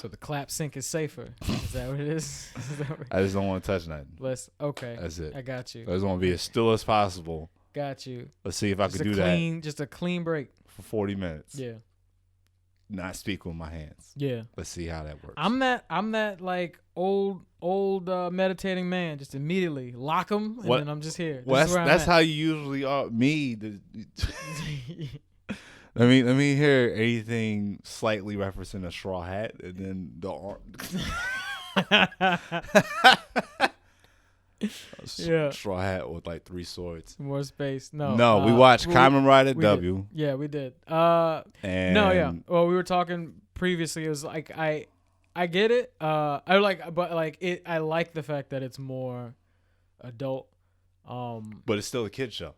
So the clap sync is safer. Is that what it is? I just don't want to touch nothing. Okay. That's it. I got you. I just want to be as still as possible. Got you. Let's see if I could do that. Just a clean break. For 40 minutes. Yeah. Not speak with my hands. Yeah. Let's see how that works. I'm that like old meditating man. Just immediately lock them, and then I'm just here. Well, that's how you usually are. Me. Let me hear anything slightly referencing a straw hat, and then the arm. Yeah. Straw hat with like 3 swords. More space. No, we watched Kamen Rider W. Yeah, we did. And no, yeah. Well, we were talking previously. It was like I get it. I like the fact that it's more adult. But it's still a kid show.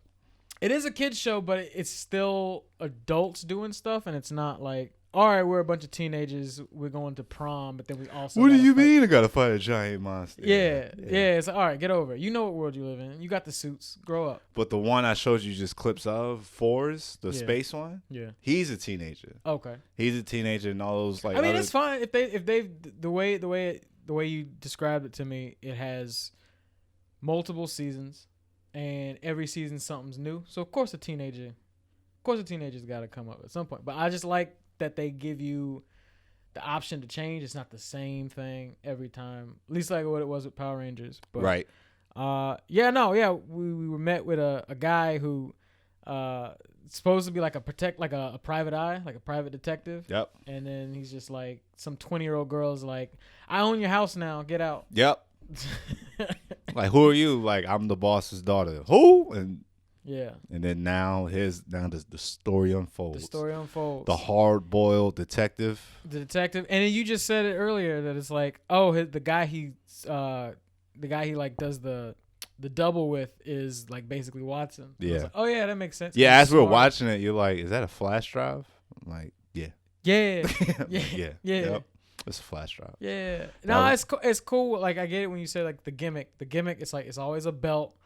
It is a kid's show, but it's still adults doing stuff, and it's not like, all right, we're a bunch of teenagers, we're going to prom, but then we also. What do you mean I gotta fight a giant monster? Yeah. It's like, all right, get over it. You know what world you live in. You got the suits. Grow up. But the one I showed you just clips of, Fours, the space one. Yeah. He's a teenager. Okay. He's a teenager, and all those like. I mean, it's fine if they the way you described it to me, it has multiple seasons. And every season something's new. So of course a teenager's got to come up at some point. But I just like that they give you the option to change. It's not the same thing every time. At least like what it was with Power Rangers. But, right. We were met with a guy who supposed to be like a private eye, like a private detective. Yep. And then he's just like some 20-year-old girl's like, I own your house now. Get out. Yep. Like, who are you? Like, I'm the boss's daughter. Who? And then now the story unfolds. The hard-boiled detective. The detective, and then you just said it earlier that it's like, oh, the guy he like does the double with is like basically Watson. Yeah. Like, oh yeah, that makes sense. Yeah, as we're watching it, you're like, is that a flash drive? I'm like, yeah. Yeah. Yeah. Yep. It's a flash drive. Yeah. No, it's cool. Like, I get it when you say like the gimmick. The gimmick is like, it's always a belt,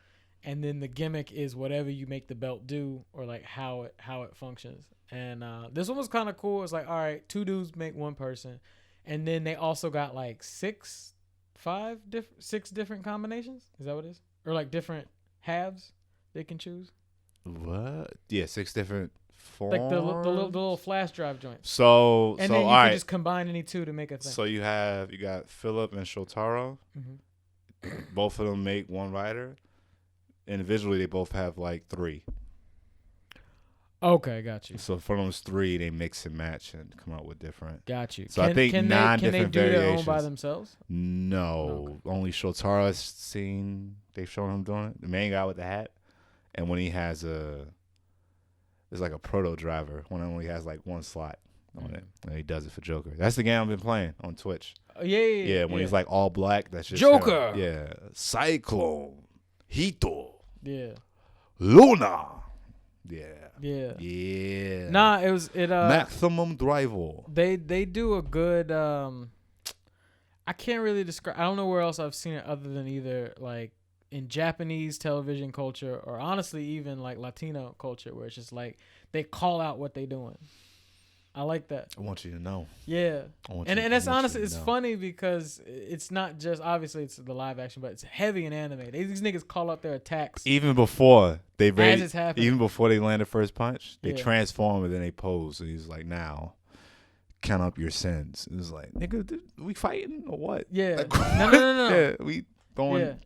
and then the gimmick is whatever you make the belt do, or like how it functions. And this one was kind of cool. It's like, all right, 2 dudes make 1 person, and then they also got like 6 different combinations. Is that what it is? Or like different halves they can choose. What? Yeah, 6 different forms. Like the little flash drive joints. So then you can just combine any 2 to make a thing. So you got Philip and Shotaro. Mm-hmm. Both of them make 1 rider. Individually, they both have like 3. Okay, got you. So from those 3, they mix and match and come up with different. Got you. So I think 9 different variations. Can they do their own by themselves? No. Okay. Only Shotaro's seen. They've shown him doing it. The main guy with the hat. And when he has it's like a proto driver when it only has like 1 slot on it. And he does it for Joker. That's the game I've been playing on Twitch. Yeah. When he's like all black, that's just Joker. Him. Yeah. Cyclone. Hito. Yeah. Luna. Yeah. Nah, it Maximum Driver. They do a good I can't really describe. I don't know where else I've seen it other than either like in Japanese television culture, or honestly even like Latino culture, where it's just like they call out what they doing. I like that. I want you to know. Yeah. And that's honestly, it's funny because it's not just, obviously it's the live action, but it's heavy in anime. These niggas call out their attacks. Even before they even before they land the first punch, they transform and then they pose. And he's like, now count up your sins. It's like, nigga, we fighting or what? Yeah. Like, No. Yeah, we throwing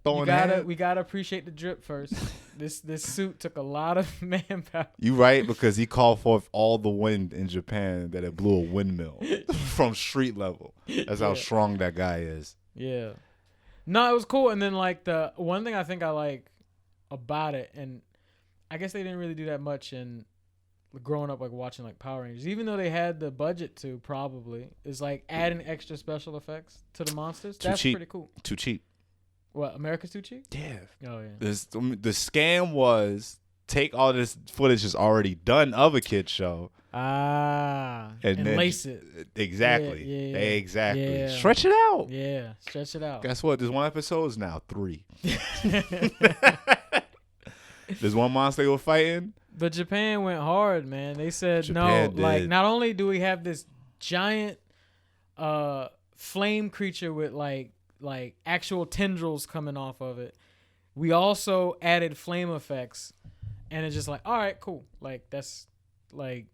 we gotta appreciate the drip first. This suit took a lot of manpower. You right, because he called forth all the wind in Japan that it blew a windmill from street level. That's how strong that guy is. Yeah. No, it was cool. And then like the one thing I think I like about it, and I guess they didn't really do that much in growing up, like watching like Power Rangers, even though they had the budget to, probably, is like adding extra special effects to the monsters. That's pretty cool. Too cheap. What, America's too cheap? Yeah. Oh, yeah. The scam was take all this footage that's already done of a kid's show. And then lace it. Exactly. Yeah. Exactly. Yeah. Stretch it out. Yeah, stretch it out. Guess what? This one episode is now 3. There's one monster they were fighting. But Japan went hard, man. They said, Japan no, like, not only do we have this giant flame creature with like actual tendrils coming off of it. We also added flame effects, and it's just like, all right, cool. Like that's like,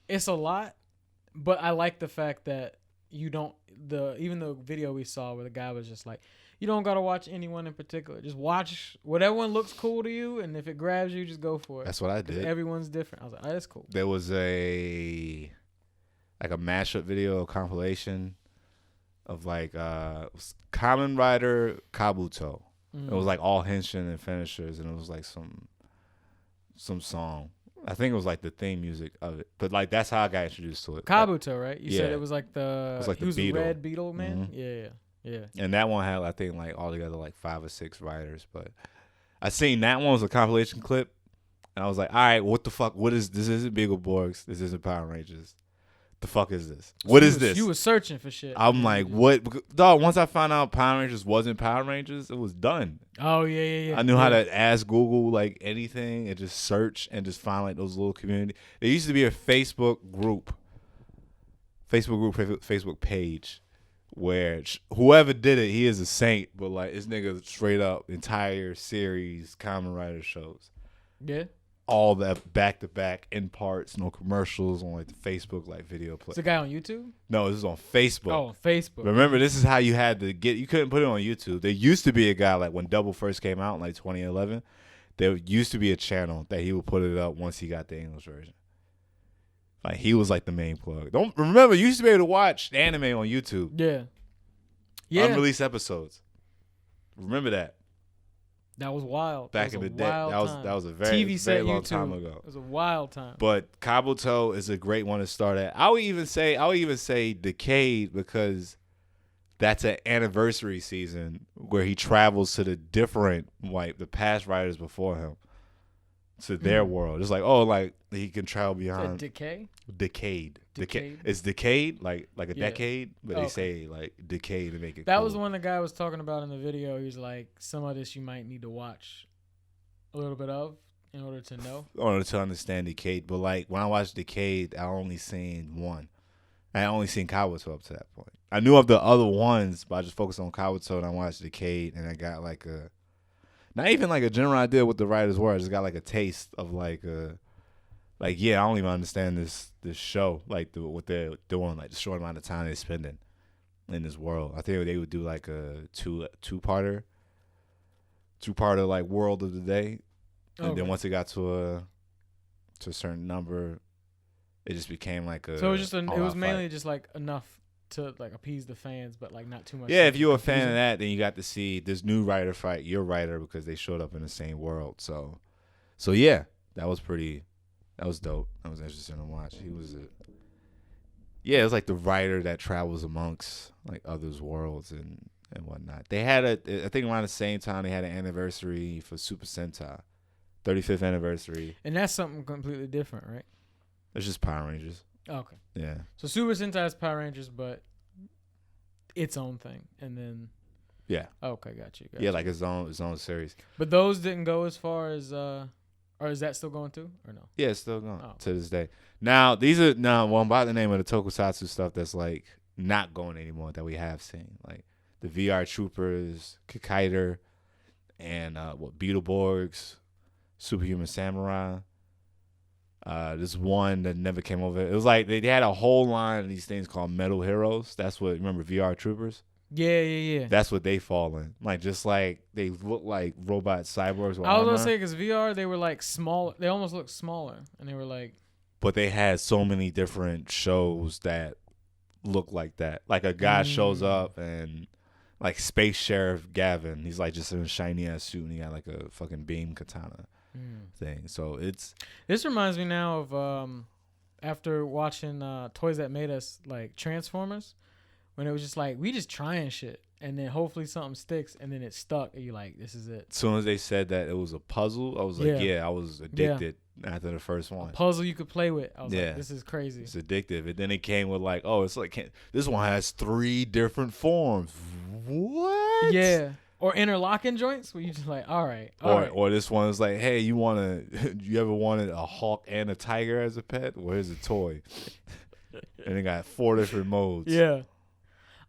it's a lot, but I like the fact that you don't even the video we saw where the guy was just like, you don't gotta watch anyone in particular. Just watch whatever one looks cool to you, and if it grabs you, just go for it. That's what I did. Everyone's different. I was like, oh, that's cool. There was a mashup video, a compilation of like Kamen Rider Kabuto. It was like all henshin and finishers, and it was like some song. I think it was like the theme music of it, but like that's how I got introduced to it. Kabuto, right? You said it was like the he was the red beetle man. Mm-hmm. Yeah. And that one had, I think, like altogether like 5 or 6 writers. But I seen that one was a compilation clip, and I was like, all right, what the fuck? What is this? Isn't Beagleborgs? This isn't Power Rangers. The fuck is this? What is this? You was searching for shit. I'm like, what? Dog, once I found out Power Rangers wasn't Power Rangers, it was done. Oh, yeah. I knew how to ask Google like anything and just search and just find like those little community. There used to be a Facebook page where whoever did it, he is a saint, but like this nigga straight up entire series Kamen Rider shows. Yeah. All that back to back in parts, no commercials on like the Facebook like video play. It's a guy on YouTube? No, this is on Facebook. Oh, Facebook. Remember, this is how you had to get. You couldn't put it on YouTube. There used to be a guy like when Double first came out in like 2011. There used to be a channel that he would put it up once he got the English version. Like he was like the main plug. Don't remember, you used to be able to watch anime on YouTube. Yeah. Unreleased episodes. Remember that. That was wild. Back in the day. That was a very long time ago. It was a wild time. But Kabuto is a great one to start at. I would even say Decade, because that's an anniversary season where he travels to the past writers before him, to their world. It's like, oh, like he can travel beyond. Decade. It's decade, like a decade, but they say like decade to make it. That cool. was the one the guy was talking about in the video. He was like, some of this you might need to watch a little bit of in order to know. In order to understand Decade. But like when I watched Decade, I only seen one. I only seen Kabuto up to that point. I knew of the other ones, but I just focused on Kabuto and I watched Decade, and I got like not even like a general idea what the writers were. I just got like a taste of like I don't even understand this show, like what they're doing, like the short amount of time they're spending in this world. I think they would do like a two-parter like World of the Day, and then once it got to a certain number, it just became like a. So it was just it was mainly just like enough to like appease the fans, but like not too much. Yeah, if you're a fan of that, then you got to see this new writer fight your writer because they showed up in the same world. So yeah, that was pretty. That was dope. That was interesting to watch. He was it was like the writer that travels amongst like others' worlds and whatnot. They had I think around the same time they had an anniversary for Super Sentai, 35th anniversary. And that's something completely different, right? It's just Power Rangers. Oh, okay. Yeah. So Super Sentai is Power Rangers, but its own thing, and then. Yeah. Okay, got you. Like its own series. But those didn't go as far as. Or is that still going too, or no? Yeah, it's still going to this day. Now, I'm about the name of the Tokusatsu stuff that's like not going anymore that we have seen. Like the VR Troopers, Kikaider, and Beetleborgs, Superhuman Samurai. This one that never came over. It was like they had a whole line of these things called Metal Heroes. That's what, remember VR Troopers? Yeah. That's what they fall in. Like, just like they look like robot cyborgs. I was gonna say, because VR, they were like small. They almost looked smaller, and they were like. But they had so many different shows that look like that. Like a guy shows up and like Space Sheriff Gavin, he's like just in a shiny ass suit and he got like a fucking beam katana thing. So This reminds me now of after watching Toys That Made Us, like Transformers. When it was just like, we just trying shit, and then hopefully something sticks, and then it stuck, and you're like, this is it. As soon as they said that it was a puzzle, I was like, I was addicted after the first one. A puzzle you could play with. I was like, this is crazy. It's addictive. And then it came with like, oh, it's like, this one has 3 different forms. What? Yeah. Or interlocking joints where you just like, all right. Or this one is like, hey, you ever wanted a hawk and a tiger as a pet? Well, here's a toy. And it got 4 different modes. Yeah.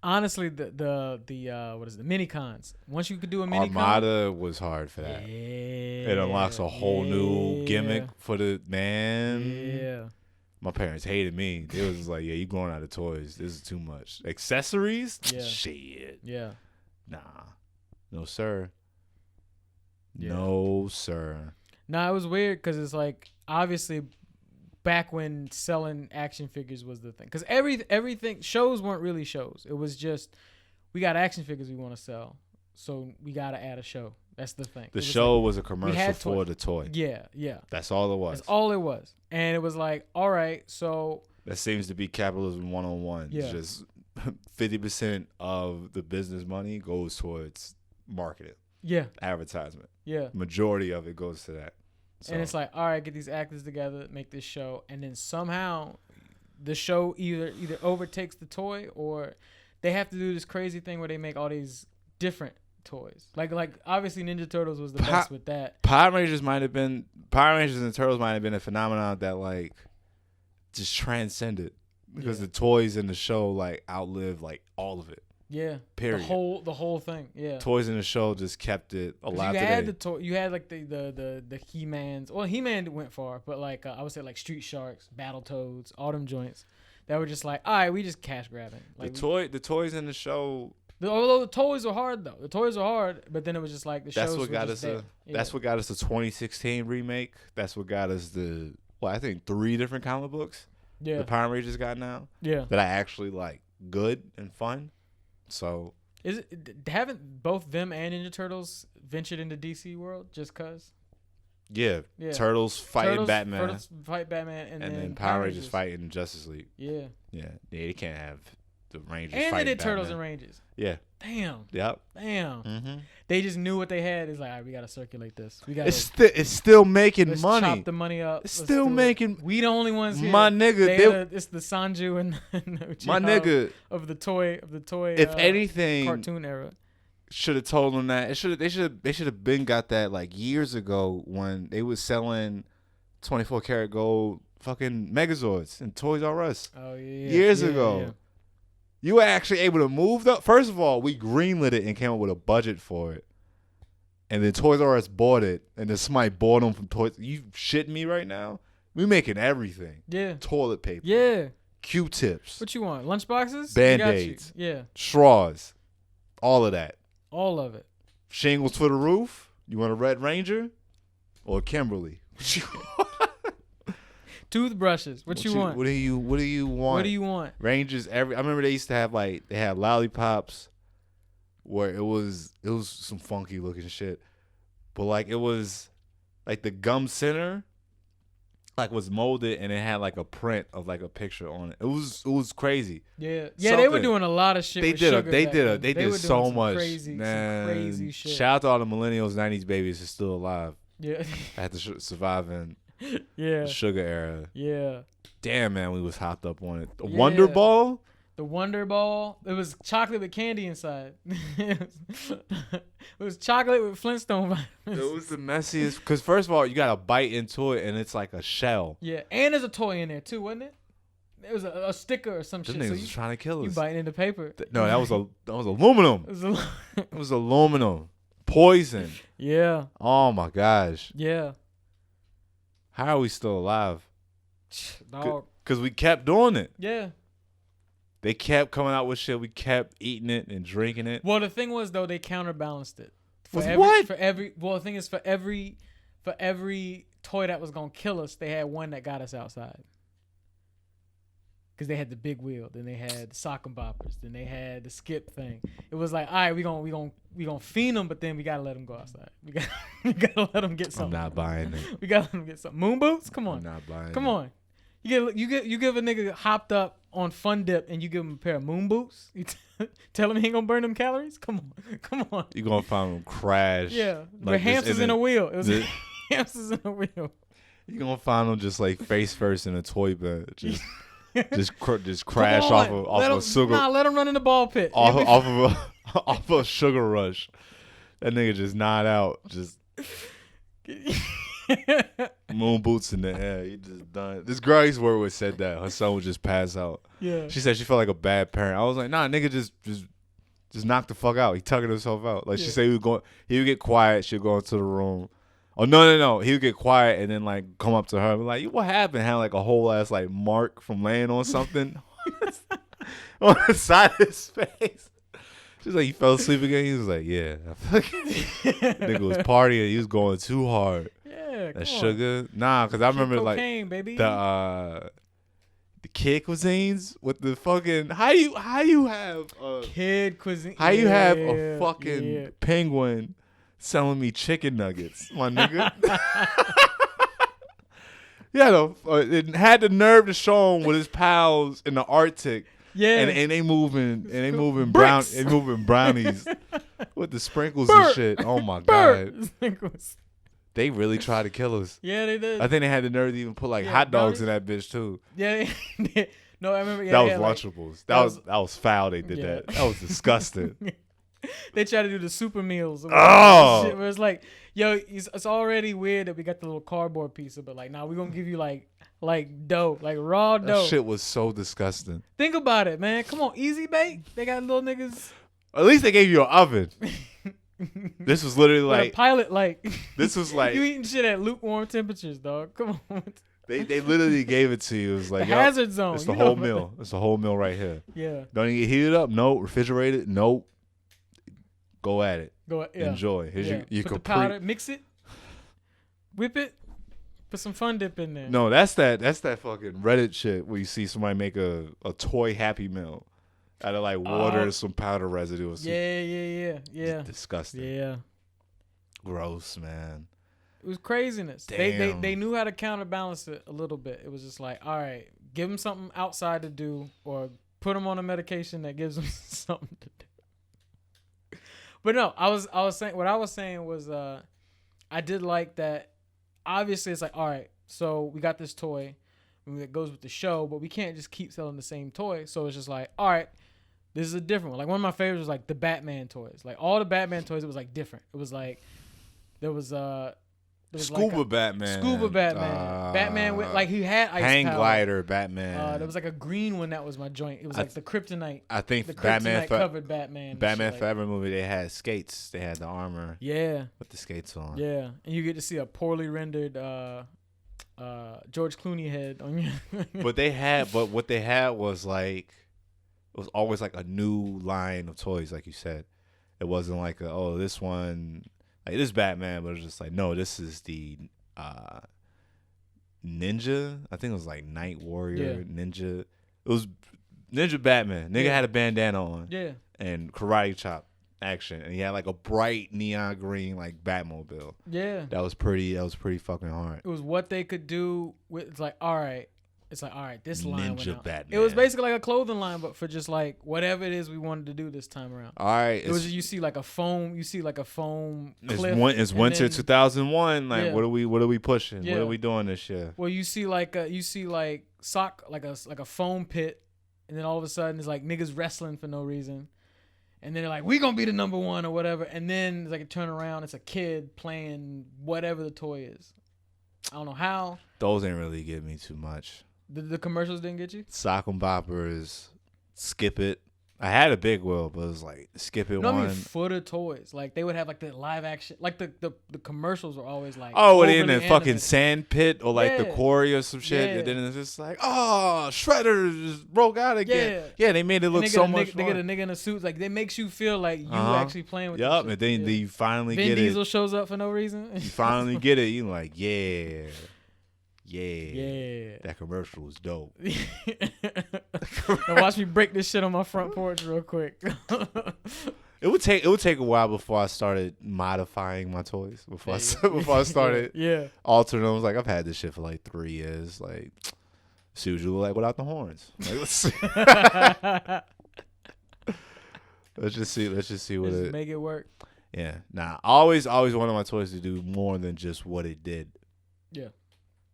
honestly, the what is it, the mini cons? Once you could do a mini Armada was hard for that. Yeah. It unlocks a whole new gimmick for the man. Yeah. My parents hated me. They was just like, yeah, you growing out of toys. This is too much. Accessories? Yeah. Shit. Yeah. Nah. No, sir. Yeah. No, sir. Nah, it was weird because it's like, obviously, back when selling action figures was the thing. Because everything, shows weren't really shows. It was just, we got action figures we want to sell, so we got to add a show. That's the thing. The show was a commercial for toys. the toy. Yeah, yeah. That's all it was. That's all it was. And it was like, all right, so. That seems to be capitalism 101. Yeah. Just 50% of the business money goes towards marketing. Yeah. Advertisement. Yeah. Majority of it goes to that. So. And it's like, all right, get these actors together, make this show. And then somehow the show either overtakes the toy, or they have to do this crazy thing where they make all these different toys. Like obviously Ninja Turtles was the best with that. Power Rangers and Turtles might have been a phenomenon that like just transcended because the toys in the show like outlived like all of it. Yeah. Period. The whole thing. Yeah. Toys in the show just kept it alive today. You had like the He-Mans. Well, He-Man went far, but like I would say like Street Sharks, Battletoads, all them joints that were just like, all right, we just cash grabbing. Like the toys in the show. Although the toys were hard though. The toys were hard, but then it was just like the shows. That's what got us. That's what got us the 2016 remake. That's what got us I think 3 different comic books. Yeah. The Power Rangers got now. Yeah. That I actually like, good and fun. So. Haven't both them and Ninja Turtles ventured into DC world just cause? Yeah. Turtles fighting Batman. Turtles fight Batman, and then Power Rangers fighting Justice League. Yeah. Yeah. They can't have the Rangers and fighting they did Batman. Turtles and Rangers. Yeah. Damn. Yep. Damn. Mm-hmm. They just knew what they had. It's like, all right, we gotta circulate this. We got. It's still making let's money. Chop the money up. It's still making. We the only ones here. My nigga, it's the Sanju and my nigga of the toy. If anything, cartoon era. Should have told them that. They should have been got that like years ago when they was selling 24 karat gold fucking Megazords and Toys R Us. Oh yeah. Years ago. Yeah. You were actually able to move the. First of all, we greenlit it and came up with a budget for it. And then Toys R Us bought it, and then somebody bought them from Toys. You shitting me right now? We making everything. Yeah. Toilet paper. Yeah. Q-tips. What you want? Lunchboxes? Band-Aids. Yeah. Straws. All of that. All of it. Shingles for the roof. You want a Red Ranger or Kimberly? Toothbrushes. What you want? What do you want? What do you want? Rangers. I remember they used to have they had lollipops, where it was some funky looking shit, but like it was like the gum center, like was molded and it had like a print of like a picture on it. It was crazy. Yeah. They were doing a lot of shit. They did so much. Some crazy shit. Shout out to all the millennials, 90s babies who's still alive. Yeah. I had to survive in. Yeah. The sugar era. Yeah. Damn, man, we was hopped up on it. The Wonder Ball? The Wonder Ball. It was chocolate with candy inside. It was chocolate with Flintstone vitamins. It was the messiest. Because first of all, you got to bite into it, and it's like a shell. Yeah, and there's a toy in there, too, wasn't it? It was a sticker or some shit. Them niggas was trying to kill us. You biting into paper. No, that was aluminum. It was aluminum. Poison. Yeah. Oh, my gosh. Yeah. How are we still alive? Dog. Because we kept doing it. Yeah. They kept coming out with shit. We kept eating it and drinking it. Well, the thing was, though, they counterbalanced it. Well, the thing is, for every toy that was going to kill us, they had one that got us outside. Because they had the big wheel, then they had the sock and boppers, then they had the skip thing. It was like, all right, we gonna fiend them, but then we gotta let them go outside. We gotta let them get something. I'm not buying it. We gotta let them get something. Moon boots? Come on. I'm not buying it. Come on. You give a nigga hopped up on Fun Dip and you give him a pair of moon boots. You tell him he ain't gonna burn them calories. Come on. You gonna find him crash? Yeah, like with hamsters in a wheel. It was hamsters in a wheel. You gonna find him just like face first in a toy bed, just crash off of sugar. Nah, let him run in the ball pit. Off of a sugar rush. That nigga just nod out. Just Moon boots in the air. You just done. This girl I used to work with said that her son would just pass out. Yeah. She said she felt like a bad parent. I was like, nah, nigga, just knock the fuck out. He tucking himself out. Like she said, he would get quiet. She'd go into the room. Oh no. He would get quiet and then like come up to her and be like, what happened? Had like a whole ass like mark from laying on something on the side of his face. She's like, you fell asleep again? He was like, yeah. Nigga was partying. He was going too hard. Yeah, that sugar. Nah, because I remember cocaine, like baby. The kid cuisines with the fucking how you have kid cuisine. How you have a fucking penguin selling me chicken nuggets, my nigga? Yeah, it had the nerve to show him with his pals in the Arctic. Yeah, and they moving brownies with the sprinkles and shit. Oh my god, they really tried to kill us. Yeah, they did. I think they had the nerve to even put like hot dogs in that bitch too. Yeah, no, I remember. Yeah, that was Lunchables. Like, that was foul. They did that. That was disgusting. They try to do the super meals. Oh, shit where it's like, yo, it's already weird that we got the little cardboard piece of it. Like, nah, we're gonna give you like dough, like raw dough. That shit was so disgusting. Think about it, man. Come on, easy bake. They got little niggas. At least they gave you an oven. This was literally like a pilot. Like this was like you eating shit at lukewarm temperatures, dog. Come on. They literally gave it to you. It was like the hazard zone. It's the whole meal. It's the whole meal right here. Yeah. Don't even heat it up. No. Refrigerate it. Nope. Go at it. Enjoy. Here's your Put the powder. Mix it. Whip it. Put some Fun Dip in there. No, that's that fucking Reddit shit where you see somebody make a toy Happy Meal out of like water and some powder residue. Or something. Yeah. It's disgusting. Yeah. Gross, man. It was craziness. Damn. They knew how to counterbalance it a little bit. It was just like, all right, give them something outside to do, or put them on a medication that gives them something to do. But no, I was saying what I was saying was I did like that. Obviously, it's like, all right, so we got this toy that goes with the show, but we can't just keep selling the same toy. So it's just like, all right, this is a different one. Like one of my favorites was like the Batman toys. Like all the Batman toys, it was like different. It was like there was Scuba like Batman. Batman with like he had ice hang power. Glider Batman. There was like a green one that was my joint. It was like the Kryptonite. I think the Batman covered Batman. Batman Forever movie. They had skates. They had the armor. Yeah. With the skates on. Yeah, and you get to see a poorly rendered George Clooney head on you. But what they had was like it was always like a new line of toys, like you said. It wasn't like this one. Like this Batman, but it was just like, no, this is the ninja. I think it was like Night Warrior Ninja. It was Ninja Batman. Nigga had a bandana on. Yeah. And karate chop action. And he had like a bright neon green like Batmobile. Yeah. That was pretty fucking hard. It was what they could do with this line Ninja went out. Batman. It was basically like a clothing line, but for just like whatever it is we wanted to do this time around. All right. It was you see like a foam cliff. It's winter 2001. Like Yeah. what are we pushing? Yeah. What are we doing this year? Well, you see like a foam pit, and then all of a sudden it's like niggas wrestling for no reason. And then they're like, we gonna be the number one or whatever. And then it's like a turn around, it's a kid playing whatever the toy is. I don't know how. Those ain't really get me too much. The commercials didn't get you? Sock 'em boppers, Skip It. I had a big wheel, but it was like Skip It one. I mean for the toys. Like they would have like the live action, like the commercials were always like, what in the animated. fucking sand pit or like the quarry or some shit. Yeah. And then it's just like, Shredder just broke out again. Yeah, they made it look so much fun. They get a nigga in a suit. Like, they makes you feel like you actually playing with Yup, and then you finally Vin get Diesel it. shows up for no reason. You finally get it. You like, yeah. Yeah. That commercial was dope. Now watch me break this shit on my front porch real quick. It would take a while before I started modifying my toys. Before I started altering them. I was like, I've had this shit for like 3 years. Like, see what you look like without the horns. Like, let's see. Let's just see what just make it work. Yeah. Nah. I always wanted my toys to do more than just what it did. Yeah.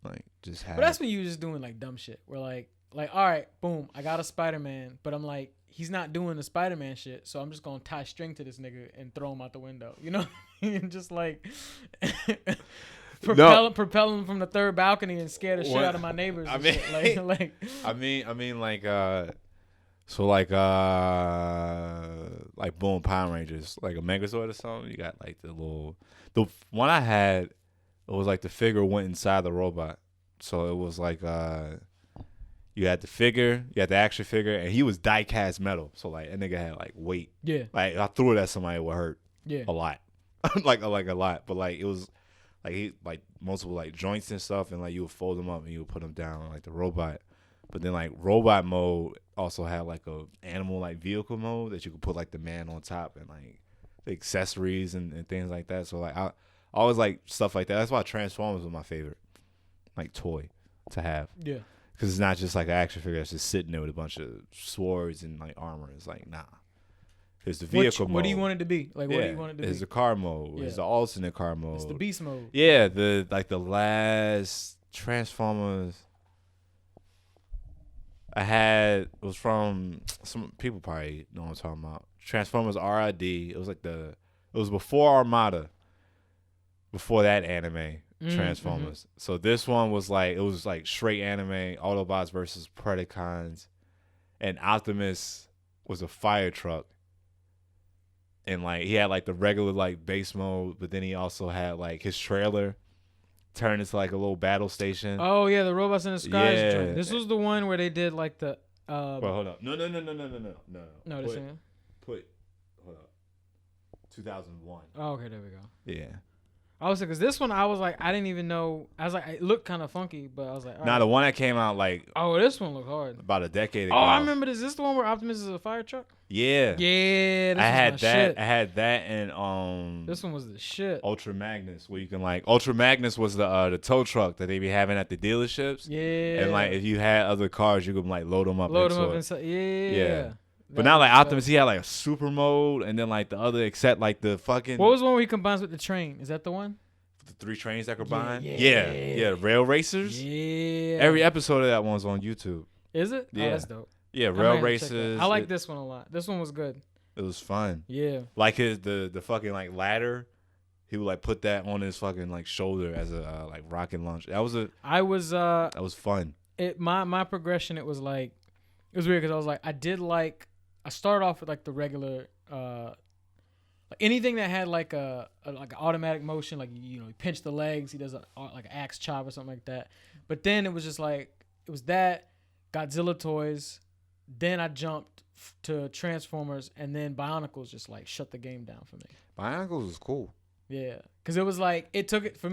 Like, just have. But that's when you just doing like dumb shit. Where like all right, boom, I got a Spider-Man, but I'm like, he's not doing the Spider-Man shit, so I'm just gonna tie string to this nigga and throw him out the window. You know, and just like. propel them from the third balcony and scare the shit out of my neighbors. I mean, like so like boom, Power Rangers, like a Megazord or something. You got like the one I had. It was like the figure went inside the robot, so it was like you had the figure, you had the action figure, and he was die cast metal. So like that nigga had like weight. Yeah. Like I threw it at somebody, it would hurt. Yeah. A lot. like a lot, but like it was like he like multiple like joints and stuff, and like you would fold them up and you would put them down like the robot. But then like robot mode also had like a animal like vehicle mode that you could put like the man on top and like the accessories and things like that. So like I always like stuff like that. That's why Transformers was my favorite like toy to have. Yeah. Because it's not just like an action figure that's just sitting there with a bunch of swords and like armor. It's like nah. It's the vehicle mode. What do you want it to be? Like, what do you want it to be? It's the car mode. Yeah. It's the alternate car mode. It's the beast mode. Yeah, the last Transformers I had was from some people probably know what I'm talking about. Transformers RID. It was like it was before Armada. Before that anime, Transformers. Mm-hmm. So this one was like it was like straight anime, Autobots versus Predacons, and Optimus was a fire truck. And like he had like the regular like base mode, but then he also had like his trailer turned into like a little battle station. Oh yeah, the Robots in the Skies joint. This was the one where they did like the. Well, hold up. No. No, this one. Hold up. 2001. Oh, okay, there we go. Yeah. I was because this one I was like I didn't even know. I was like it looked kind of funky, but I was like the one that came out like this one looked hard. About a decade ago. Oh, I remember this. Is this the one where Optimus is a fire truck? Yeah. Yeah. I had that. Shit. I had that and This one was the shit. Ultra Magnus, where you can like Ultra Magnus was the tow truck that they be having at the dealerships. Yeah. And like if you had other cars, you could like load them up. Inside. Yeah. But now like Optimus, he had like a super mode, and then like the other except like the fucking. What was the one where he combines with the train? Is that the one? The 3 trains that combine? Yeah. Rail Racers? Yeah. Every episode of that one's on YouTube. Is it? Yeah. Oh, that's dope. Yeah, Rail Racers. I like this one a lot. This one was good. It was fun. Yeah. Like the fucking like ladder, he would like put that on his fucking like shoulder as a like rocket launch. That was fun. My progression, it was like it was weird because I was like I started off with like the regular like anything that had like a like an automatic motion, like you pinch the legs, he does like an axe chop or something like that. But then it was just like it was that Godzilla toys. Then I jumped to Transformers, and then Bionicles just like shut the game down for me. Bionicles was cool. Yeah, because it was like it took it to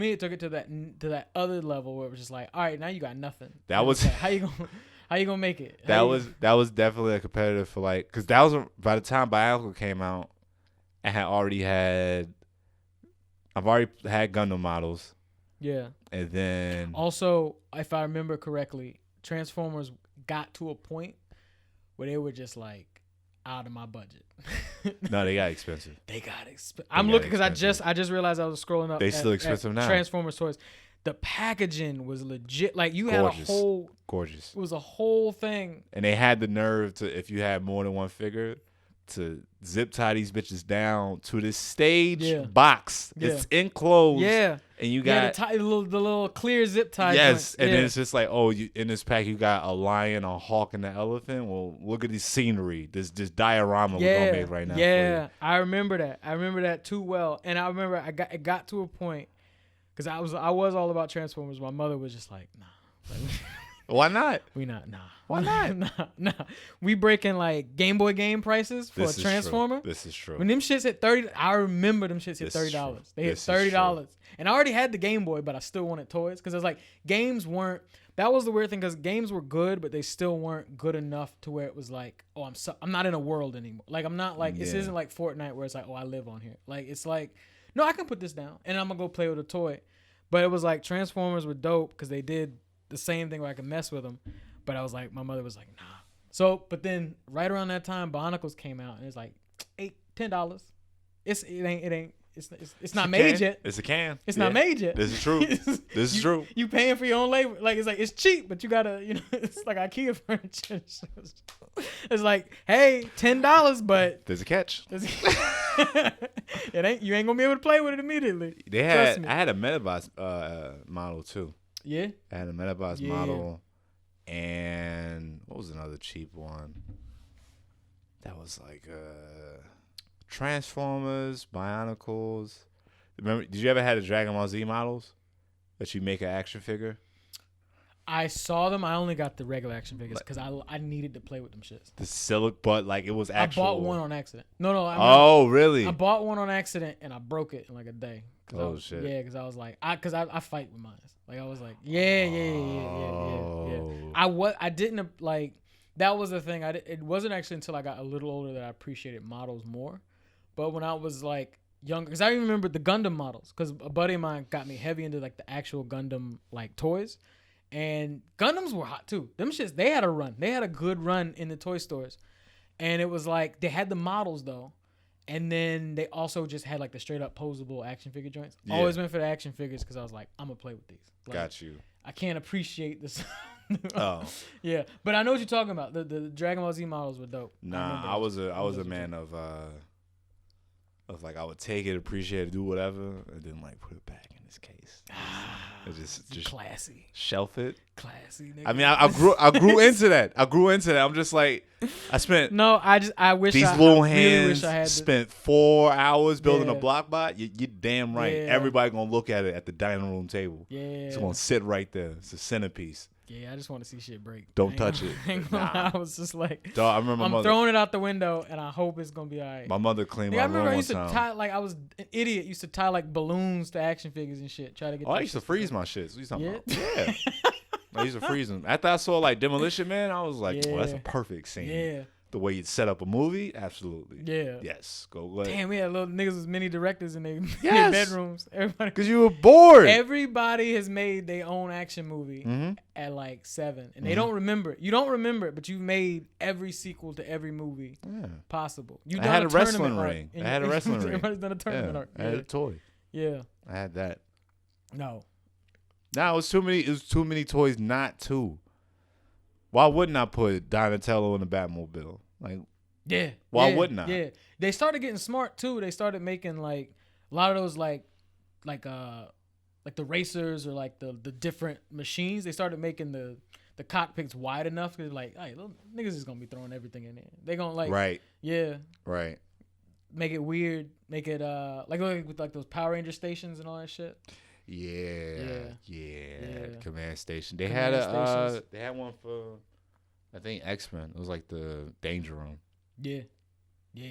that other level where it was just like, all right, now you got nothing. That was like, how you gonna make it? That was definitely a competitive for like because that was by the time Bionicle came out. I've already had Gundam models. Yeah. And then also, if I remember correctly, Transformers got to a point where they were just like out of my budget. No, they got expensive. I'm looking because I just realized I was scrolling up. They still expensive now. Transformers toys. The packaging was legit. Like you had a whole gorgeous. It was a whole thing. And they had the nerve to, if you had more than one figure, to zip tie these bitches down to this stage box. Yeah. It's enclosed. Yeah. And you got the little clear zip tie. Yes. And then it's just like, in this pack you got a lion, a hawk, and an elephant. Well, look at this scenery. This diorama we're gonna make right now. Yeah. I remember that. I remember that too well. And I remember it got to a point because I was all about Transformers. My mother was just like, nah. Why not? Why not? Nah. We breaking like Game Boy game prices for a Transformer. This is true. When them shits hit $30, I remember them shits hit $30. They hit $30. And I already had the Game Boy, but I still wanted toys because it's like games weren't. That was the weird thing because games were good, but they still weren't good enough to where it was like, I'm not in a world anymore. Like I'm not like this isn't like Fortnite where it's like, I live on here. Like it's like, no, I can put this down and I'm gonna go play with a toy. But it was like Transformers were dope because they did the same thing where I could mess with them. But I was like, my mother was like, nah. So, but then right around that time, Bionicles came out and it's like $10. It's not made yet. It's a can. It's not made yet. This is true. This is true. You paying for your own labor. Like it's like it's cheap, but you gotta, it's like IKEA furniture. It's like, hey, $10, but there's a catch. You ain't gonna be able to play with it immediately. I had a Metabots model too. Yeah. I had a Metabots model, and what was another cheap one? That was like Transformers, Bionicles. Remember? Did you ever have the Dragon Ball Z models that you make an action figure? I saw them. I only got the regular action figures because I needed to play with them shits. The silk, but like it was actual. I bought one on accident. No. Oh, really? I bought one on accident and I broke it in like a day. Oh shit. Yeah, because I was like, I fight with mine. Like I was like, yeah. I didn't like. That was the thing. It wasn't actually until I got a little older that I appreciated models more. But when I was like younger, because I even remember the Gundam models, because a buddy of mine got me heavy into like the actual Gundam like toys. And Gundams were hot too. Them shits, they had a run. They had a good run in the toy stores. And it was like, they had the models though. And then they also just had like the straight up posable action figure joints. Yeah. Always went for the action figures because I was like, I'm going to play with these. Like, got you. I can't appreciate this. Oh. Yeah. But I know what you're talking about. The Dragon Ball Z models were dope. Nah, I was a man of like I would take it, appreciate it, do whatever, and then like put it back in its case. Just classy. Shelf it. Classy. Nigga. I mean, I grew into that. I'm just like, I spent. No, I wish these I, little I hands really wish I had spent 4 hours building a block bot. You're damn right. Yeah. Everybody gonna look at it at the dining room table. Yeah. It's gonna sit right there. It's a centerpiece. Yeah, I just want to see shit break. Don't touch it. Nah. I was just like, dog, I remember I'm throwing it out the window, and I hope it's gonna be all right. My mother cleaned my I remember room I used one to time. tie, like I was an idiot. Used to tie like balloons to action figures and shit. Try to get. I used to freeze my shit. What you talking about? Yeah. I used to freeze them. After I saw like Demolition Man, I was like, oh, that's a perfect scene. Yeah. The way you'd set up a movie, absolutely. Yeah. Yes. Go ahead. Damn, we had little niggas with mini directors in their Yes. bedrooms. Everybody. Because you were bored. Everybody has made their own action movie at like 7, and they don't remember it. You don't remember it, but you've made every sequel to every movie possible. You I had a wrestling ring. I had a wrestling ring. Everybody's done a tournament arc. I had a toy. Yeah. I had that. No. Nah, it was too many. It was too many toys not to. Why wouldn't I put Donatello in the Batmobile? Like, yeah. Why wouldn't I? Yeah. They started getting smart too. They started making like a lot of those like the racers or like the different machines. They started making the cockpits wide enough because like, hey, little niggas is gonna be throwing everything in there. They gonna like right. Yeah. Right. Make it weird. Make it like with like those Power Ranger stations and all that shit. Yeah. Command Station. They Command had they had one for I think X-Men. It was like the Danger Room. Yeah.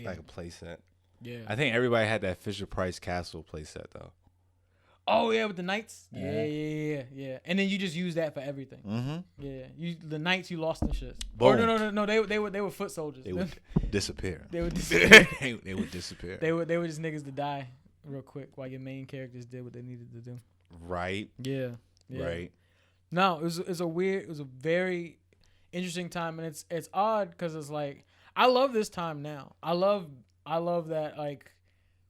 Like a playset. Yeah. I think everybody had that Fisher-Price Castle playset though. Oh yeah, with the knights. Yeah. And then you just use that for everything. Mm-hmm. Yeah. The knights you lost and shit. Or no. They were foot soldiers. They would disappear. They would disappear. They would disappear. They were just niggas to die real quick while your main characters did what they needed to do. Right. Yeah. Right. No, it was a very interesting time, and it's odd because it's like I love this time now. I love that like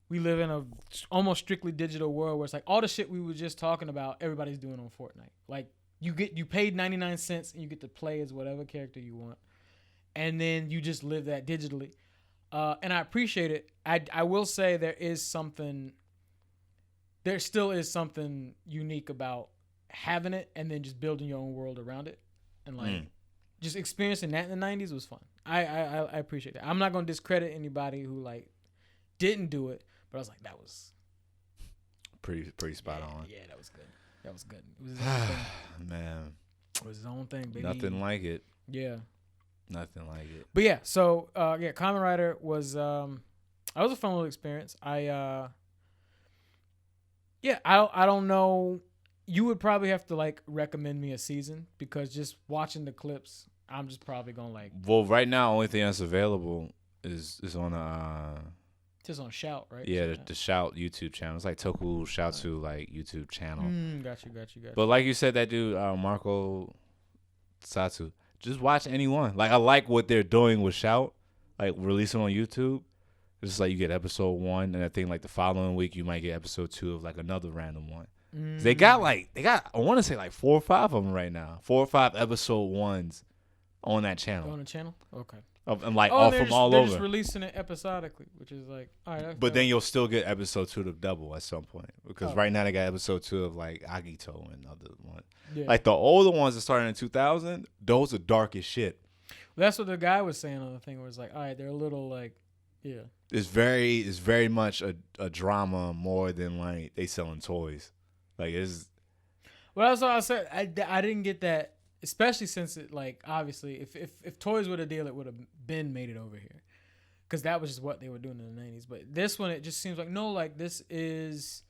we live in a almost strictly digital world where it's like all the shit we were just talking about, everybody's doing on Fortnite. Like you paid 99 cents and you get to play as whatever character you want, and then you just live that digitally. And I appreciate it. I will say there still is something unique about having it and then just building your own world around it, and like just experiencing that in the 90s was fun. I appreciate that. I'm not gonna discredit anybody who like didn't do it, but I was like, that was pretty spot on. Yeah, that was good. It was his own thing. Man, it was his own thing, baby. Nothing like it. Yeah. Nothing like it. But yeah, so Kamen Rider was that was a fun little experience. I don't know. You would probably have to like recommend me a season because just watching the clips, I'm just probably gonna like. Well, right now, only thing that's available is on just on Shout, right? Yeah, the Shout YouTube channel. It's like Toku Shoutsu like YouTube channel. Got you. But like you said, that dude Marco Satsu. Just watch anyone. Like I like what they're doing with Shout, like releasing on YouTube. It's just like you get episode 1, and I think like the following week you might get episode 2 of like another random one. They got I want to say like 4 or 5 of them right now. 4 or 5 episode 1s on that channel. On the channel, okay. and like Oh, off they're from just, all they're over. just releasing it episodically, which is like, all right. But okay. then you'll still get episode 2 of Double at some point because Oh. right now they got episode 2 of like Agito and other one. Yeah. Like the older ones that started in 2000, those are dark as shit. That's what the guy was saying on the thing, where it's like, all right, they're a little like, yeah. It's very much a drama more than like they selling toys. Like it's Well, that's what I said. I didn't get that, especially since it, like, obviously, if toys were the deal, it would have been made it over here, because that was just what they were doing in the 90s. But this one, it just seems like, no, like this is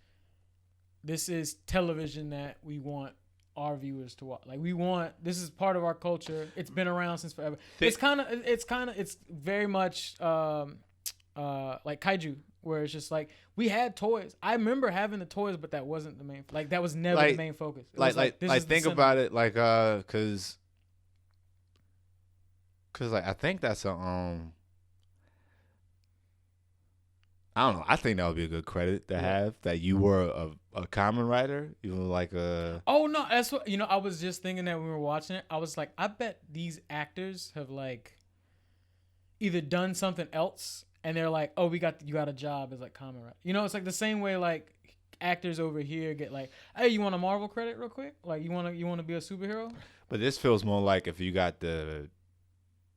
television that we want our viewers to watch. Like this is part of our culture. It's been around since forever. It's very much like kaiju, where it's just like we had toys. I remember having the toys, but that wasn't the main. Like that was never the main focus. It was like this is the think center. about it like cause like I think that's a I don't know. I think that would be a good credit to have that you were a Kamen Rider. You were like a. Oh no, that's what I was just thinking that when we were watching it. I was like, I bet these actors have like either done something else, and they're like, oh, you got a job as like Kamen Rider. It's like the same way like actors over here get like, hey, you want a Marvel credit real quick? Like you want to be a superhero? But this feels more like if you got the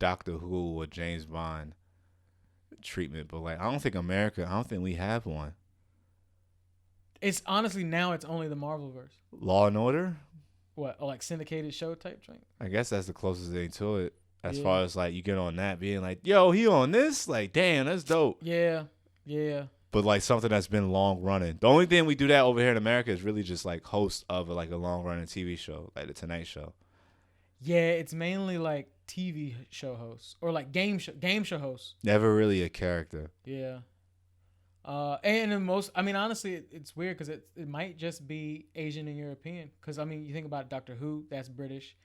Doctor Who or James Bond treatment, but like I don't think we have one. It's honestly now it's only the Marvelverse. Law and Order? What, or like syndicated show type thing? I guess that's the closest thing to it. As far as like you get on that being like, yo, he on this? Like, damn, that's dope. Yeah. But like something that's been long running. The only thing we do that over here in America is really just like host of like a long running TV show, like the Tonight Show. Yeah, it's mainly like TV show hosts or like game show hosts. Never really a character. Yeah. And in most, I mean, honestly, it's weird because it might just be Asian and European. Because I mean, you think about Doctor Who, that's British.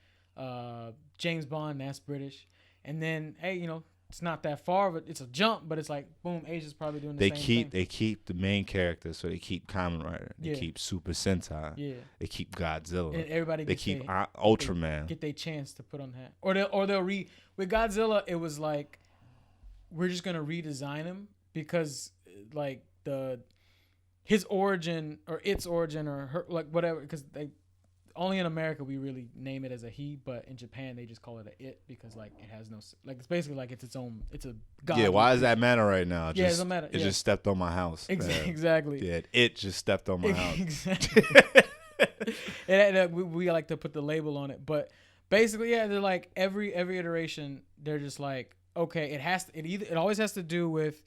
James Bond, that's British. And then, hey, it's not that far, but it's a jump. But it's like, boom, Asia's probably doing the same thing. They keep the main characters, so they keep Kamen Rider. They keep Super Sentai. Yeah. They keep Godzilla. And everybody they keep Ultraman. Get their chance to put on that, or they'll with Godzilla. It was like we're just gonna redesign him because like his origin or its origin or her, like whatever, because they only in America we really name it as a he, but in Japan they just call it a it because like it has no, like it's basically like it's a god. Yeah, why does that matter right now? It doesn't matter. It just stepped on my house. Exactly. Yeah, it just stepped on my house. Exactly. We like to put the label on it, but basically, yeah, they're like every iteration, they're just like, okay, it always has to do with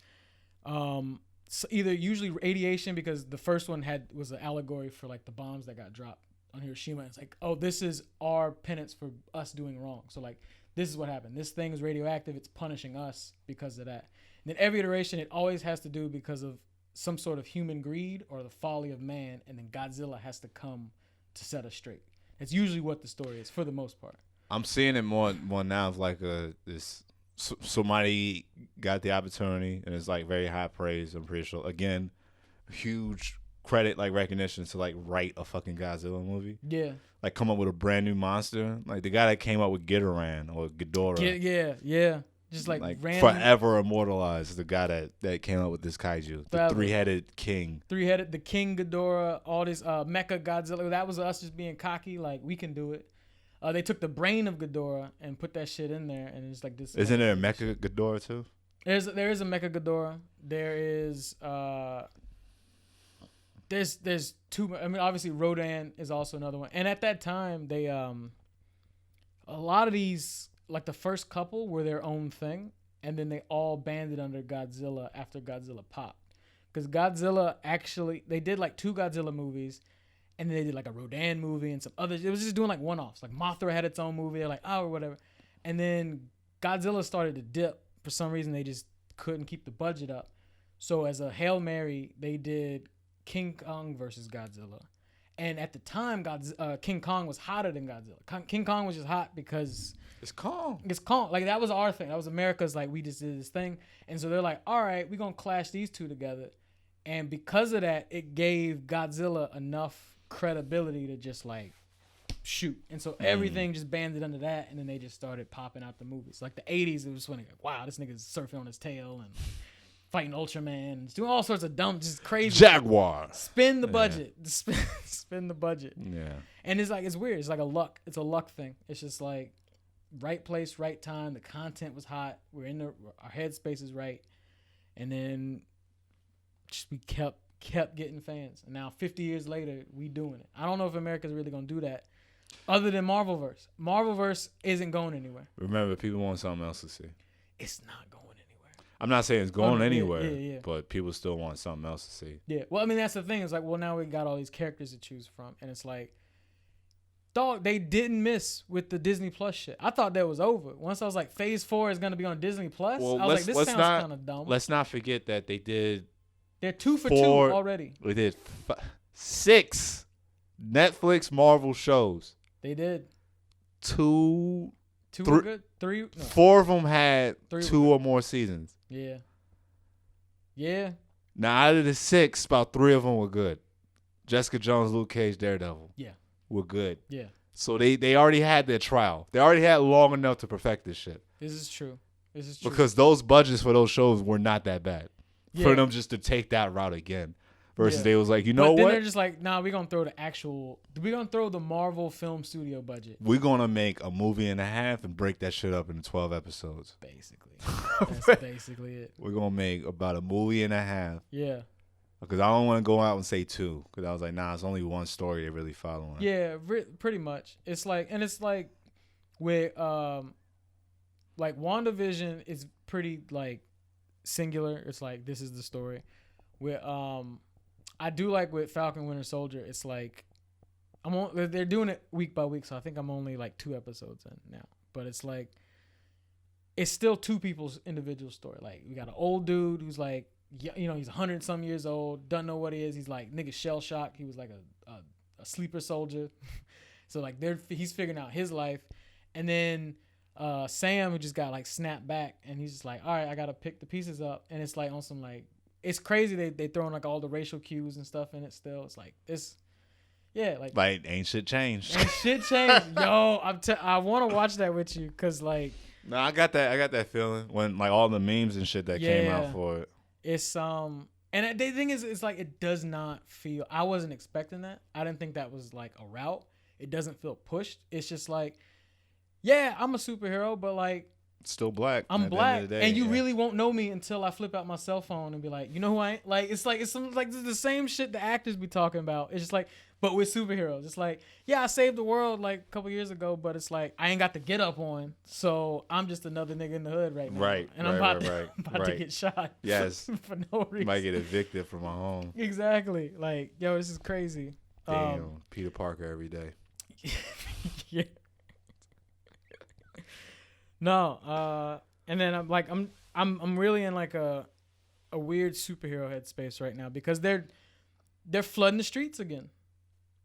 either usually radiation, because the first one was an allegory for like the bombs that got dropped on Hiroshima. It's like, oh, this is our penance for us doing wrong. So like, this is what happened. This thing is radioactive. It's punishing us because of that. And then every iteration, it always has to do because of some sort of human greed or the folly of man. And then Godzilla has to come to set us straight. It's usually what the story is for the most part. I'm seeing it more now of like somebody got the opportunity and it's like very high praise. I'm pretty sure, again, huge credit, like recognition to like write a fucking Godzilla movie. Yeah. Like come up with a brand new monster. Like the guy that came up with Ghidorah or Ghidorah. Yeah. Just like random, forever immortalized the guy that came up with this kaiju. The three-headed king. The King Ghidorah, all this Mecha Godzilla. That was us just being cocky, like we can do it. They took the brain of Ghidorah and put that shit in there, and it's like this. Isn't there a Mecha Ghidorah too? There is a Mecha Ghidorah. There is there's two. I mean, obviously Rodan is also another one. And at that time, they a lot of these, like the first couple were their own thing, and then they all banded under Godzilla after Godzilla popped. Because Godzilla actually, they did like 2 Godzilla movies, and then they did like a Rodan movie and some others. It was just doing like one-offs. Like Mothra had its own movie. They're like, oh, or whatever. And then Godzilla started to dip. For some reason, they just couldn't keep the budget up. So as a Hail Mary, they did King Kong versus Godzilla. And at the time, King Kong was hotter than Godzilla. King Kong was just hot because it's Kong. It's Kong. Like that was our thing. That was America's. Like we just did this thing, and so they're like, all right, we're gonna clash these two together. And because of that, it gave Godzilla enough credibility to just like shoot. And so everything just banded under that, and then they just started popping out the movies. Like the 80s, it was when, wow, this nigga's surfing on his tail and fighting Ultraman and doing all sorts of dumb, just crazy. Jaguar. Spin the budget. Spin the budget. Yeah. And it's like, it's weird. It's like it's a luck thing. It's just like right place, right time. The content was hot. We're in our headspace is right. And then just we kept getting fans. And now 50 years later, we doing it. I don't know if America's really going to do that other than Marvelverse. Marvelverse isn't going anywhere. Remember, people want something else to see. It's not going anywhere. I'm not saying it's going anywhere, yeah. but people still want something else to see. Yeah. Well, I mean, that's the thing. It's like, well, now we got all these characters to choose from. And it's like, dog, they didn't miss with the Disney Plus shit. I thought that was over. Once I was like, Phase 4 is going to be on Disney Plus, well, I was like, this sounds kind of dumb. Let's not forget that they did. They're 2 for 2 already. They did 6 Netflix Marvel shows. They did. 2 were good. 3. No. 4 of them had 3 2 or more seasons. Yeah. Yeah. Now, out of the 6, about 3 of them were good. Jessica Jones, Luke Cage, Daredevil. Yeah. Were good. Yeah. So they already had their trial. They already had long enough to perfect this shit. This is true. Because those budgets for those shows were not that bad. Yeah. For them just to take that route again. Versus they was like, you know what? Then they're just like, nah, we're going to throw the Marvel Film Studio budget. We're going to make a movie and a half and break that shit up into 12 episodes. Basically. That's basically it. We're going to make about a movie and a half. Yeah. Because I don't want to go out and say 2. Because I was like, nah, it's only one story they're really following. Yeah, pretty much. It's like with, like WandaVision is pretty like singular. It's like, this is the story. With, I do like with Falcon Winter Soldier, it's like, they're doing it week by week. So I think I'm only like 2 episodes in now, but it's like, it's still 2 people's individual story. Like we got an old dude who's like, you know, he's 100 some years old, doesn't know what he is. He's like nigga shell shocked. He was like a sleeper soldier. So like he's figuring out his life. And then Sam, who just got like snapped back, and he's just like, all right, I got to pick the pieces up. And it's like on some like, it's crazy. They throwing like all the racial cues and stuff in it still. It's like this. Yeah. Like ain't shit changed. Ain't shit changed. Yo, I want to watch that with you. Cause like. No, I got that feeling when like all the memes and shit that came out for it. It's and the thing is, it's like it does not feel. I wasn't expecting that. I didn't think that was like a route. It doesn't feel pushed. It's just like, yeah, I'm a superhero, but like, still black. I'm black, and you really won't know me until I flip out my cell phone and be like, you know who I ain't? Like it's the same shit the actors be talking about. It's just like, but with superheroes, it's like, yeah, I saved the world like a couple years ago, but it's like I ain't got the get up on, so I'm just another nigga in the hood right now. Right. And I'm about to get shot. Yes. For no reason. Might get evicted from my home. Exactly. Like, yo, this is crazy. Damn, Peter Parker every day. Yeah. No, and then I'm really in like a weird superhero headspace right now because they're flooding the streets again.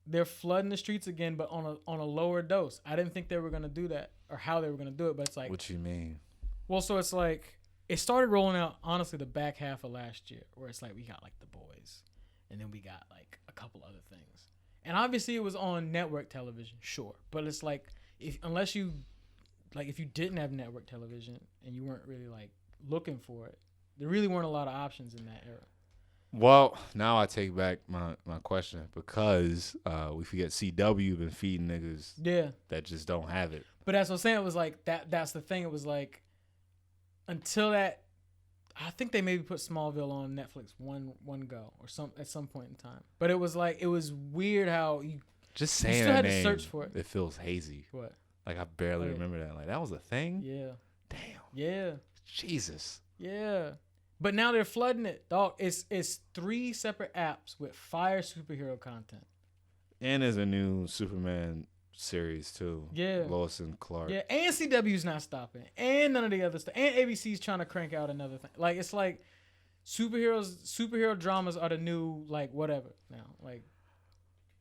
They're flooding the streets again, but on a lower dose. I didn't think they were gonna do that or how they were gonna do it, but it's like, what you mean? Well, so it's like it started rolling out honestly the back half of last year, where it's like we got like The Boys, and then we got like a couple other things, and obviously it was on network television, sure, but it's like if you didn't have network television and you weren't really like looking for it, there really weren't a lot of options in that era. Well, now I take back my question because we forget CW been feeding niggas that just don't have it. But that's what I'm saying. It was like that's the thing. It was like until that, I think they maybe put Smallville on Netflix one go or at some point in time. But it was like it was weird how you just saying you still that had name, to search for it. It feels hazy. What? Like I barely remember that. Like that was a thing. Yeah. Damn. Yeah. Jesus. Yeah. But now they're flooding it, dog. It's 3 separate apps with fire superhero content. And there's a new Superman series too. Yeah. Lois and Clark. Yeah, and CW's not stopping. And none of the other stuff. And ABC's trying to crank out another thing. Like it's like superhero dramas are the new like whatever now. Like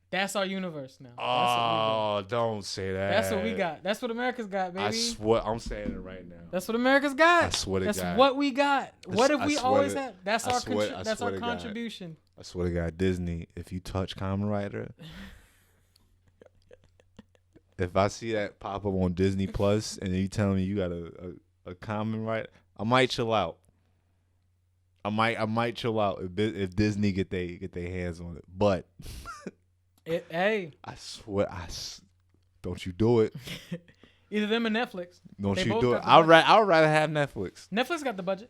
that's our universe now. Oh, don't say that. That's what we got. That's what America's got, baby. I swear, I'm saying it right now. That's what America's got. I swear to God. That's what we got. What if we always had? That's our contribution. I swear to God, Disney, if you touch Kamen Rider, if I see that pop up on Disney Plus and you tell me you got a Kamen Rider, I might chill out. I might chill out if Disney get their hands on it. But hey, I swear, don't you do it. Either them or Netflix. Don't They you both do it. got the I'd budget. rather have Netflix. Netflix got the budget.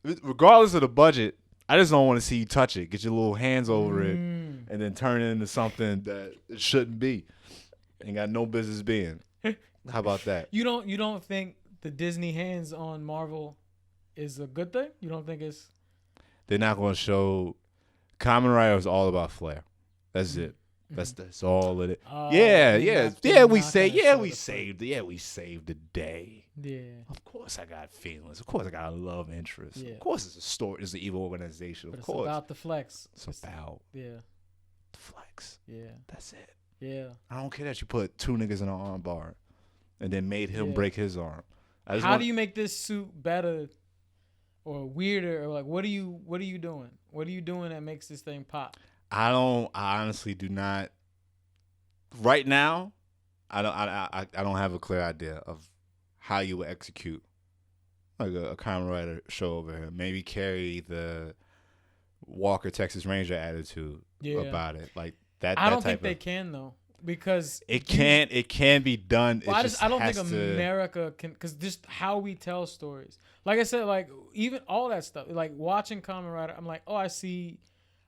Regardless of the budget, I just don't want to see you touch it. Get your little hands over it Mm. and then turn it into something that it shouldn't be. Ain't got no business being. How about that? You don't think the Disney hands on Marvel is a good thing? You don't think it's... They're not going to show. Kamen Rider is all about flair. That's it. That's all it is. We saved the day. Yeah. Of course I got feelings. Of course I got a love interest. Yeah. Of course it's a story. It's an evil organization. But Of course. it's about the flex. It's about Yeah. the flex. Yeah. That's it. Yeah. I don't care that you put 2 niggas in an arm bar and then made him break his arm. How do you make this suit better or weirder, or like what are you doing? What are you doing that makes this thing pop? I honestly do not. Right now, I don't have a clear idea of how you would execute like a Kamen Rider show over here. Maybe carry the Walker Texas Ranger attitude about it, like that. I don't think they can though, because it can be done. Well, I don't think America can, because just how we tell stories. Like I said, like even all that stuff, like watching Kamen Rider, I'm like, oh, I see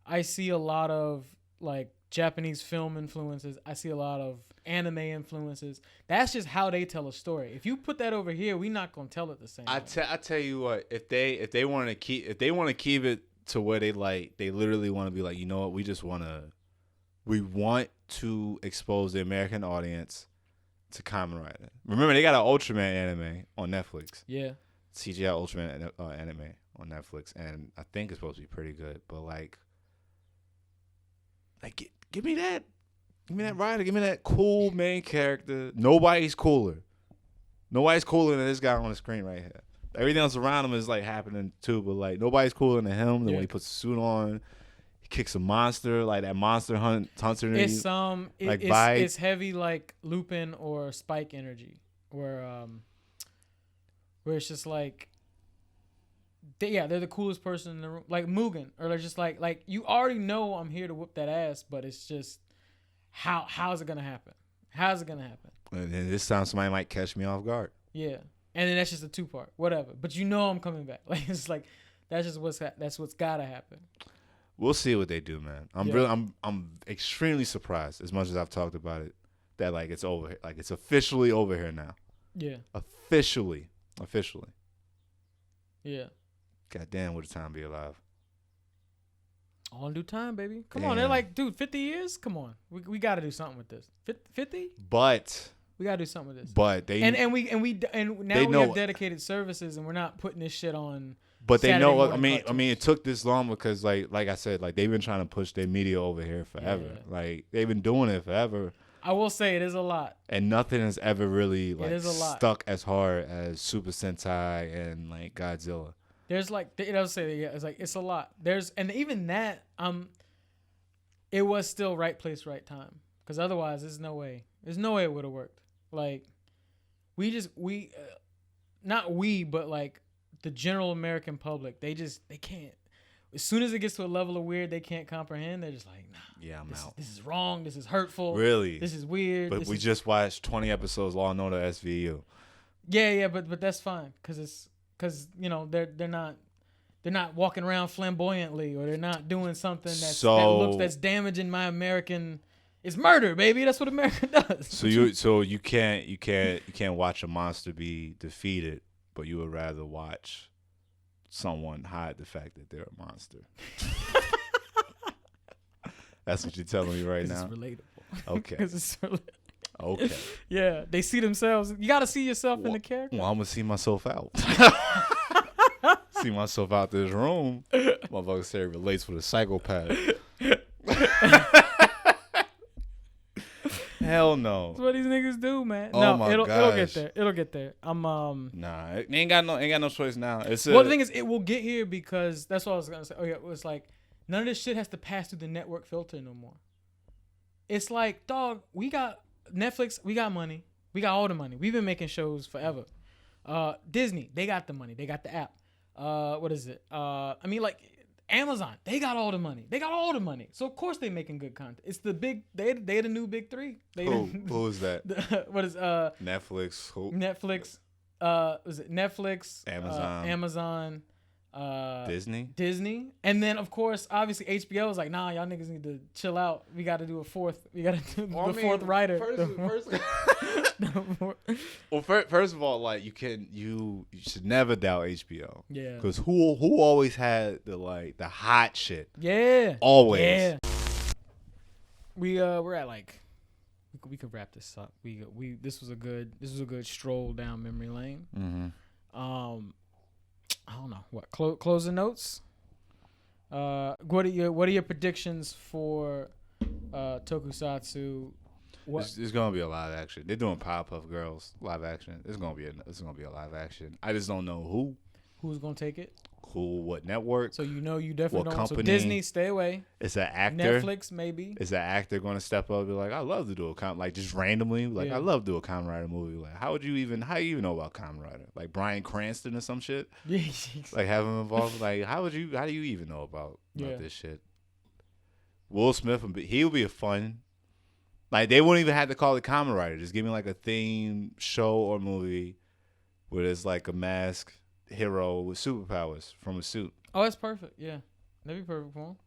a lot of like Japanese film influences. I see a lot of anime influences. That's just how they tell a story. If you put that over here, we're not gonna tell it the same. I tell you what, if they want to keep it to where they literally want to be like, you know what, we want to expose the American audience to Kamen Rider. Remember, they got an Ultraman anime on Netflix. Yeah. CGI Ultraman anime on Netflix, and I think it's supposed to be pretty good. But like give me that Rider, give me that cool main character. Nobody's cooler than this guy on the screen right here. Everything else around him is like happening too, but like nobody's cooler than him. Then when he puts a suit on, he kicks a monster, like that monster hunter. It's heavy like Lupin or Spike energy, where it's just like they're the coolest person in the room, like Mugen, or they're just like you already know I'm here to whoop that ass, but it's just how's it gonna happen? How's it gonna happen? And then this time somebody might catch me off guard. Yeah, and then that's just a 2-part, whatever. But you know I'm coming back. Like it's like that's what's gotta happen. We'll see what they do, man. I'm extremely surprised, as much as I've talked about it, that like it's over here. Like it's officially over here now. Yeah. Officially. Yeah. God damn, would the time be alive? All in due time, baby. Come on, they're like, dude, 50 years? Come on. We got to do something with this. 50? But we got to do something with this. But they and now we have dedicated services, and we're not putting this shit on. But they Saturday know. morning I mean, it took this long because, like I said, like they've been trying to push their media over here forever. Yeah. Like they've been doing it forever. I will say it is a lot, and nothing has ever really like stuck as hard as Super Sentai and like Godzilla. There's like it does say it's like it's a lot. And even that it was still right place, right time, because otherwise there's no way it would have worked. Like but like the general American public, they can't. As soon as it gets to a level of weird they can't comprehend, they're just like, nah. Yeah, I'm out. This is wrong. This is hurtful. Really? This is weird. But we just watched 20 episodes Law and Order SVU. Yeah, but that's fine because you know they're not walking around flamboyantly, or they're not doing something that's damaging my American. It's murder, baby. That's what America does. So you can't watch a monster be defeated, but you would rather watch someone hide the fact that they're a monster. That's what you're telling me right now. It's relatable. Okay. It's okay. Yeah, they see themselves. You got to see yourself in the character. Well, I'm gonna see myself out. See myself out this room. Motherfucker say it relates with a psychopath. Hell no. That's what these niggas do, man. Oh no, my it'll gosh. get there. It'll get there. Nah, it ain't got no choice now. The thing is, it will get here because that's what I was gonna say. Oh yeah, it was like none of this shit has to pass through the network filter no more. It's like, dog, we got Netflix, we got money. We got all the money. We've been making shows forever. Disney, they got the money. They got the app. What is it? I mean, like Amazon, they got all the money. They got all the money. So of course they making good content. It's the big. They the new big three. Who is that? What is Netflix. Who? Netflix. Was it Netflix? Amazon. Disney, and then of course, obviously HBO is like, nah, y'all niggas need to chill out. We got to do a fourth. We got to do fourth writer. First of all, like you should never doubt HBO. Yeah. Because who always had the hot shit? Yeah. Always. Yeah. We're at like we could wrap this up. This was a good stroll down memory lane. Mm-hmm. I don't know what closing notes. What are your predictions for Tokusatsu? There's gonna be a live action. They're doing Powerpuff Girls live action. It's gonna be a live action. I just don't know who's gonna take it. What network? So you definitely what don't. company. So Disney, stay away. It's an actor. Netflix, maybe. Is an actor going to step up and be like, I love to do like just randomly, like I love to do a Kamen Rider movie. Like, how do you even know about Kamen Rider? Like Bryan Cranston or some shit. Yeah. Like have him involved. Like how do you even know about this shit? Will Smith, he would be a fun. Like they wouldn't even have to call it Kamen Rider. Just give me like a theme show or movie where there's like a masked hero with superpowers from a suit. Oh, that's perfect. Yeah, that'd be perfect for him.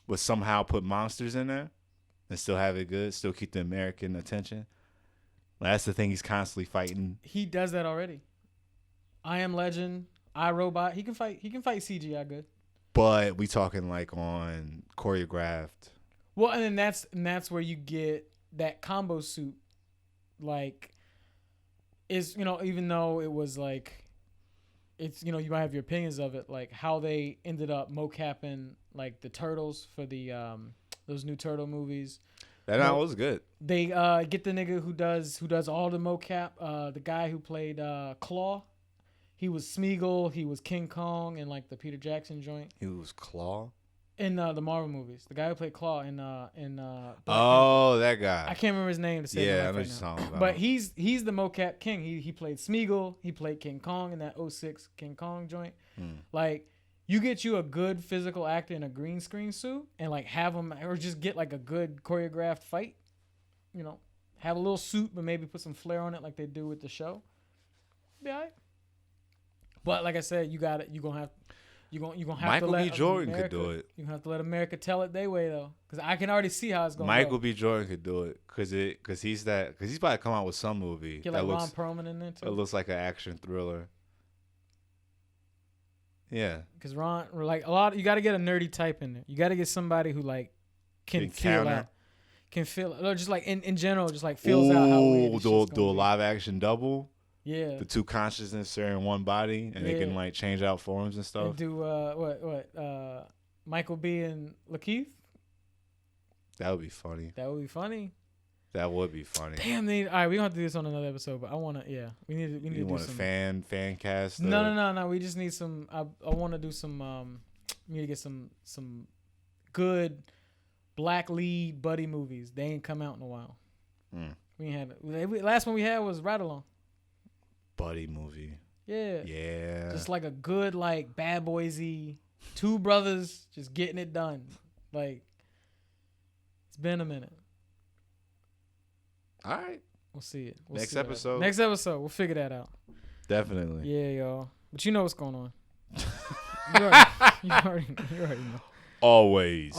But somehow put monsters in there and still have it good, still keep the American attention. That's the thing he's constantly fighting. He does that already. I Am Legend, iRobot. He can fight CGI good. But we talking like on choreographed. Well, and then that's where you get that combo suit. Like, is even though it was like. It's you might have your opinions of it, like how they ended up mocapping like the turtles for the those new turtle movies. That was good. They get the nigga who does all the mocap. The guy who played Claw, he was Smeagol. He was King Kong in like the Peter Jackson joint. He was Claw in the Marvel movies. The guy who played Claw in that guy. I can't remember his name to say. Yeah, I know what you're talking about. But he's the mocap king. He played Smeagol. He played King Kong in that 2006 King Kong joint. Like you get you a good physical actor in a green screen suit and like have him or just get like a good choreographed fight. Have a little suit but maybe put some flair on it like they do with the show. Be all right. But like I said, you got it. You're gonna have Michael to let B. Jordan America, could do it. You have to let America tell it their way though, because I can already see how it's going. Michael B. Jordan could do it because he's about to come out with some movie get like Ron Perlman in there too. It looks like an action thriller. Yeah, because Ron, like you got to get a nerdy type in there. You got to get somebody who like can feel out, or just like in general, just like feels out how weird do a live action double. Yeah, the two consciousnesses are in one body, and they can like change out forms and stuff. And do Michael B. and Lakeith. That would be funny. That would be funny. Damn, all right, we gonna have to do this on another episode, but I wanna, we need to do some fan cast. No. We just need some. I want to do some. We need to get some good black lead buddy movies. They ain't come out in a while. We ain't had last one we had was Ride Along. Buddy movie. Yeah. Just like a good like Bad Boysy, two brothers just getting it done. Like it's been a minute. All right. We'll see it. Next episode. We'll figure that out. Definitely. Yeah, y'all. But you know what's going on. you already know. Always.